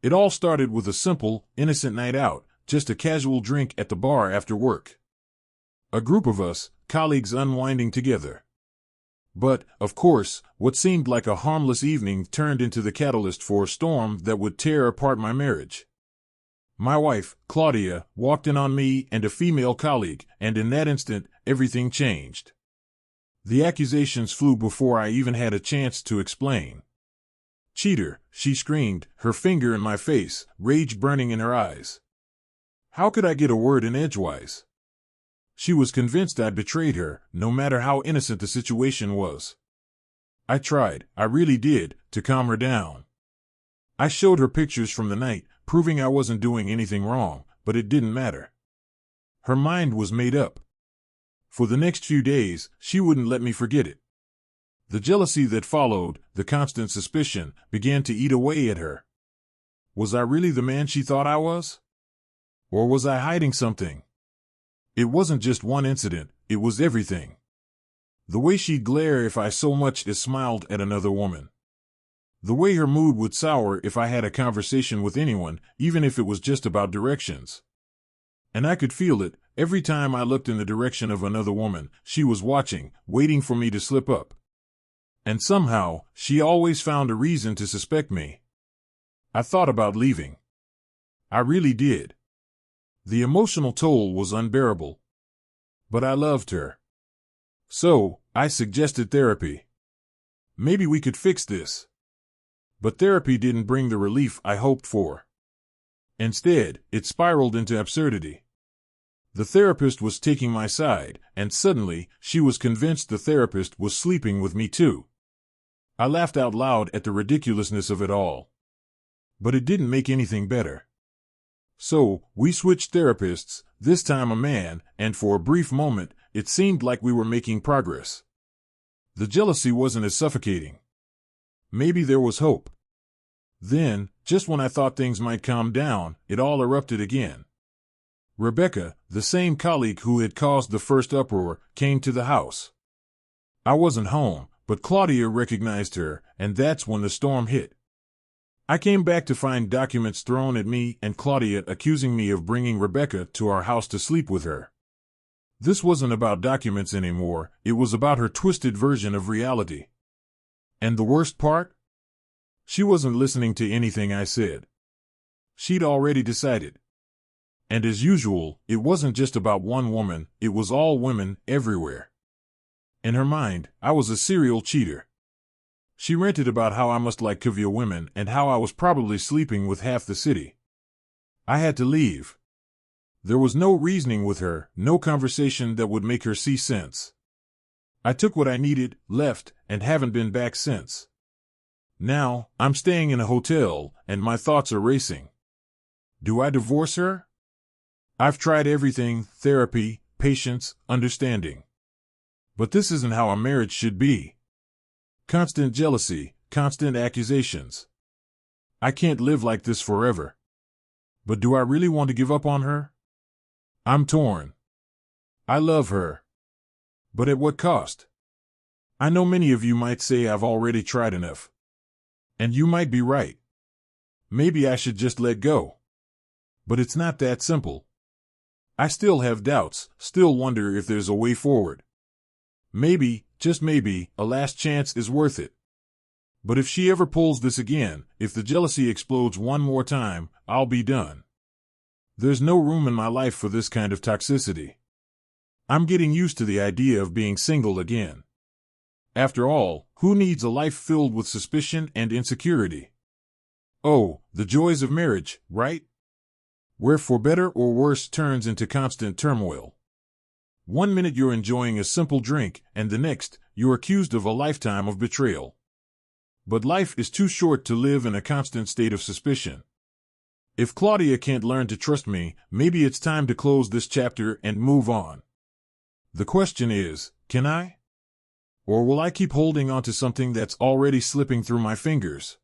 It all started with a simple, innocent night out, just a casual drink at the bar after work. A group of us, colleagues, unwinding together. But, of course, what seemed like a harmless evening turned into the catalyst for a storm that would tear apart my marriage. My wife, Claudia, walked in on me and a female colleague, and in that instant, everything changed. The accusations flew before I even had a chance to explain. "Cheater," she screamed, her finger in my face, rage burning in her eyes. How could I get a word in edgewise? She was convinced I'd betrayed her, no matter how innocent the situation was. I tried, I really did, to calm her down. I showed her pictures from the night, proving I wasn't doing anything wrong, but it didn't matter. Her mind was made up. For the next few days, she wouldn't let me forget it. The jealousy that followed, the constant suspicion, began to eat away at her. Was I really the man she thought I was? Or was I hiding something? It wasn't just one incident, it was everything. The way she'd glare if I so much as smiled at another woman. The way her mood would sour if I had a conversation with anyone, even if it was just about directions. And I could feel it, every time I looked in the direction of another woman, she was watching, waiting for me to slip up. And somehow, she always found a reason to suspect me. I thought about leaving. I really did. The emotional toll was unbearable. But I loved her. So, I suggested therapy. Maybe we could fix this. But therapy didn't bring the relief I hoped for. Instead, it spiraled into absurdity. The therapist was taking my side, and suddenly, she was convinced the therapist was sleeping with me too. I laughed out loud at the ridiculousness of it all. But it didn't make anything better. So, we switched therapists, this time a man, and for a brief moment, it seemed like we were making progress. The jealousy wasn't as suffocating. Maybe there was hope. Then, just when I thought things might calm down, it all erupted again. Rebecca, the same colleague who had caused the first uproar, came to the house. I wasn't home, but Claudia recognized her, and that's when the storm hit. I came back to find documents thrown at me and Claudia accusing me of bringing Rebecca to our house to sleep with her. This wasn't about documents anymore, it was about her twisted version of reality. And the worst part? She wasn't listening to anything I said. She'd already decided. And as usual, it wasn't just about one woman, it was all women, everywhere. In her mind, I was a serial cheater. She ranted about how I must like caviar women and how I was probably sleeping with half the city. I had to leave. There was no reasoning with her, no conversation that would make her see sense. I took what I needed, left, and haven't been back since. Now, I'm staying in a hotel, and my thoughts are racing. Do I divorce her? I've tried everything, therapy, patience, understanding. But this isn't how a marriage should be. Constant jealousy, constant accusations. I can't live like this forever. But do I really want to give up on her? I'm torn. I love her. But at what cost? I know many of you might say I've already tried enough. And you might be right. Maybe I should just let go. But it's not that simple. I still have doubts, still wonder if there's a way forward. Maybe, just maybe, a last chance is worth it. But if she ever pulls this again, if the jealousy explodes one more time, I'll be done. There's no room in my life for this kind of toxicity. I'm getting used to the idea of being single again. After all, who needs a life filled with suspicion and insecurity? Oh, the joys of marriage, right? Where for better or worse turns into constant turmoil. One minute you're enjoying a simple drink, and the next, you're accused of a lifetime of betrayal. But life is too short to live in a constant state of suspicion. If Claudia can't learn to trust me, maybe it's time to close this chapter and move on. The question is, can I? Or will I keep holding on to something that's already slipping through my fingers?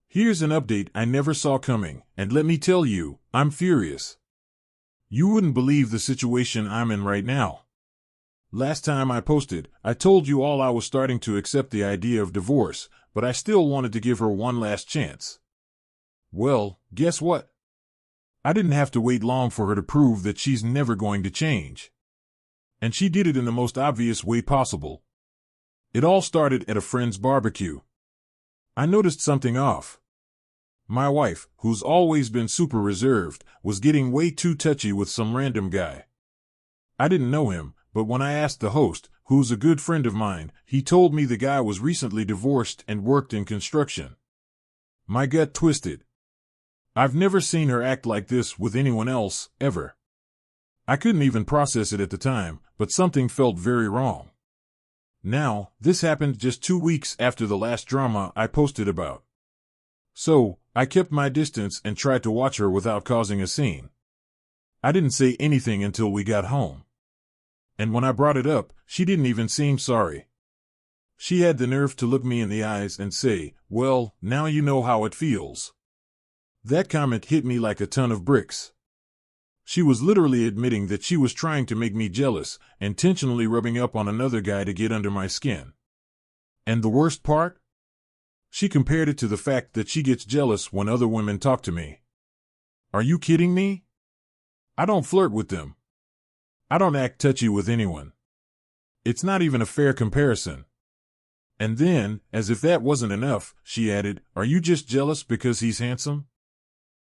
Here's an update I never saw coming, and let me tell you, I'm furious. You wouldn't believe the situation I'm in right now. Last time I posted, I told you all I was starting to accept the idea of divorce, but I still wanted to give her one last chance. Well, guess what? I didn't have to wait long for her to prove that she's never going to change. And she did it in the most obvious way possible. It all started at a friend's barbecue. I noticed something off. My wife, who's always been super reserved, was getting way too touchy with some random guy. I didn't know him, but when I asked the host, who's a good friend of mine, he told me the guy was recently divorced and worked in construction. My gut twisted. I've never seen her act like this with anyone else, ever. I couldn't even process it at the time, but something felt very wrong. Now, this happened just 2 weeks after the last drama I posted about. So, I kept my distance and tried to watch her without causing a scene. I didn't say anything until we got home. And when I brought it up, she didn't even seem sorry. She had the nerve to look me in the eyes and say, "Well, now you know how it feels." That comment hit me like a ton of bricks. She was literally admitting that she was trying to make me jealous, intentionally rubbing up on another guy to get under my skin. And the worst part? She compared it to the fact that she gets jealous when other women talk to me. Are you kidding me? I don't flirt with them. I don't act touchy with anyone. It's not even a fair comparison. And then, as if that wasn't enough, she added, "Are you just jealous because he's handsome?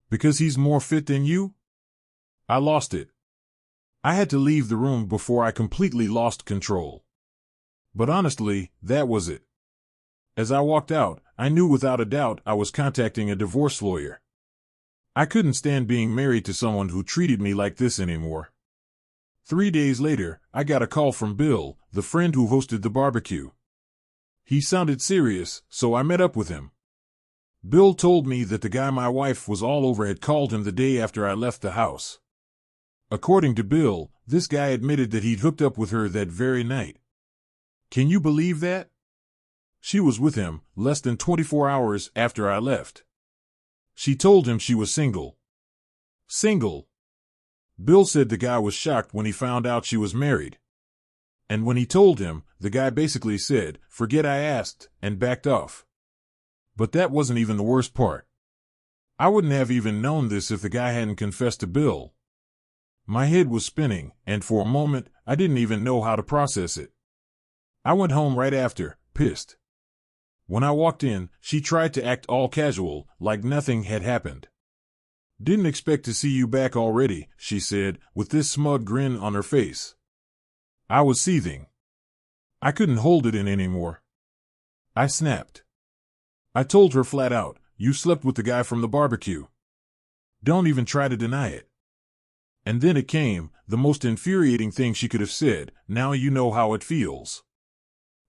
Because he's more fit than you?" I lost it. I had to leave the room before I completely lost control. But honestly, that was it. As I walked out, I knew without a doubt I was contacting a divorce lawyer. I couldn't stand being married to someone who treated me like this anymore. 3 days later, I got a call from Bill, the friend who hosted the barbecue. He sounded serious, so I met up with him. Bill told me that the guy my wife was all over had called him the day after I left the house. According to Bill, this guy admitted that he'd hooked up with her that very night. Can you believe that? She was with him less than 24 hours after I left. She told him she was single. Single? Bill said the guy was shocked when he found out she was married. And when he told him, the guy basically said, "Forget I asked," and backed off. But that wasn't even the worst part. I wouldn't have even known this if the guy hadn't confessed to Bill. My head was spinning, and for a moment, I didn't even know how to process it. I went home right after, pissed. When I walked in, she tried to act all casual, like nothing had happened. "Didn't expect to see you back already," she said, with this smug grin on her face. I was seething. I couldn't hold it in anymore. I snapped. I told her flat out, "You slept with the guy from the barbecue. Don't even try to deny it." And then it came, the most infuriating thing she could have said, "Now you know how it feels."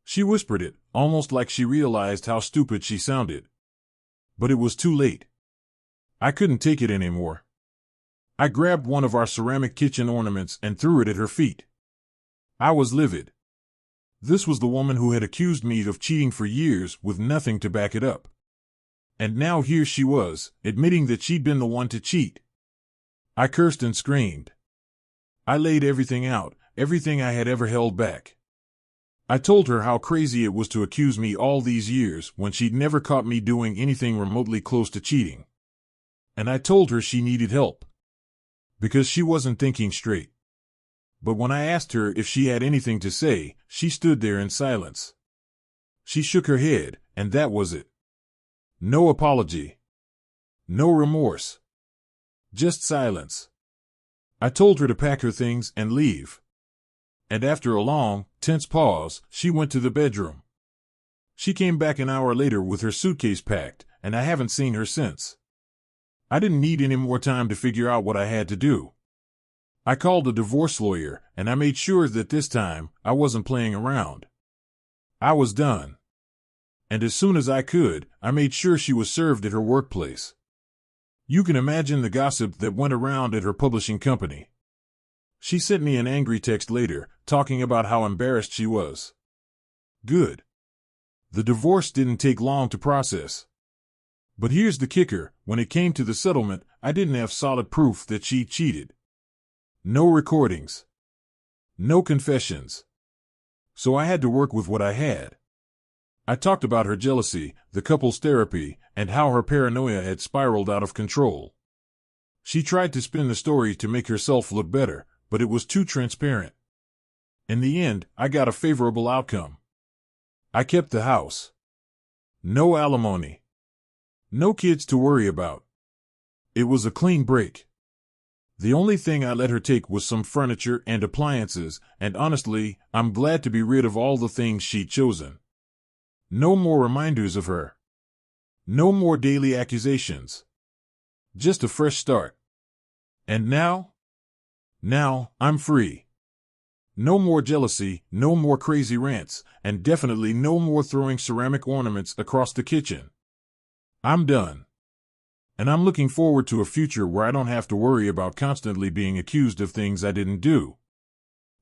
She whispered it, almost like she realized how stupid she sounded. But it was too late. I couldn't take it anymore. I grabbed one of our ceramic kitchen ornaments and threw it at her feet. I was livid. This was the woman who had accused me of cheating for years with nothing to back it up. And now here she was, admitting that she'd been the one to cheat. I cursed and screamed. I laid everything out, everything I had ever held back. I told her how crazy it was to accuse me all these years when she'd never caught me doing anything remotely close to cheating. And I told her she needed help. Because she wasn't thinking straight. But when I asked her if she had anything to say, she stood there in silence. She shook her head, and that was it. No apology. No remorse. Just silence. I told her to pack her things and leave. And after a long, tense pause, she went to the bedroom. She came back an hour later with her suitcase packed, and I haven't seen her since. I didn't need any more time to figure out what I had to do. I called a divorce lawyer, and I made sure that this time, I wasn't playing around. I was done. And as soon as I could, I made sure she was served at her workplace. You can imagine the gossip that went around at her publishing company. She sent me an angry text later, talking about how embarrassed she was. Good. The divorce didn't take long to process. But here's the kicker, when it came to the settlement, I didn't have solid proof that she cheated. No recordings. No confessions. So I had to work with what I had. I talked about her jealousy, the couple's therapy, and how her paranoia had spiraled out of control. She tried to spin the story to make herself look better, but it was too transparent. In the end, I got a favorable outcome. I kept the house. No alimony. No kids to worry about. It was a clean break. The only thing I let her take was some furniture and appliances, and honestly, I'm glad to be rid of all the things she'd chosen. No more reminders of her. No more daily accusations. Just a fresh start. And now? Now, I'm free. No more jealousy, no more crazy rants, and definitely no more throwing ceramic ornaments across the kitchen. I'm done. And I'm looking forward to a future where I don't have to worry about constantly being accused of things I didn't do.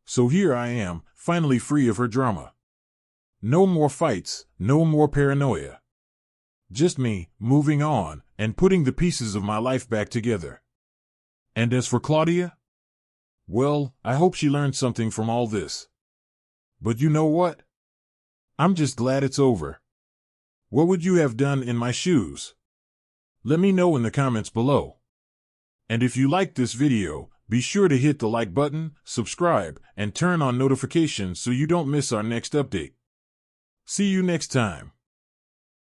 So here I am, finally free of her drama. No more fights, no more paranoia. Just me, moving on, and putting the pieces of my life back together. And as for Claudia? Well, I hope she learned something from all this. But you know what? I'm just glad it's over. What would you have done in my shoes? Let me know in the comments below. And if you liked this video, be sure to hit the like button, subscribe, and turn on notifications so you don't miss our next update. See you next time.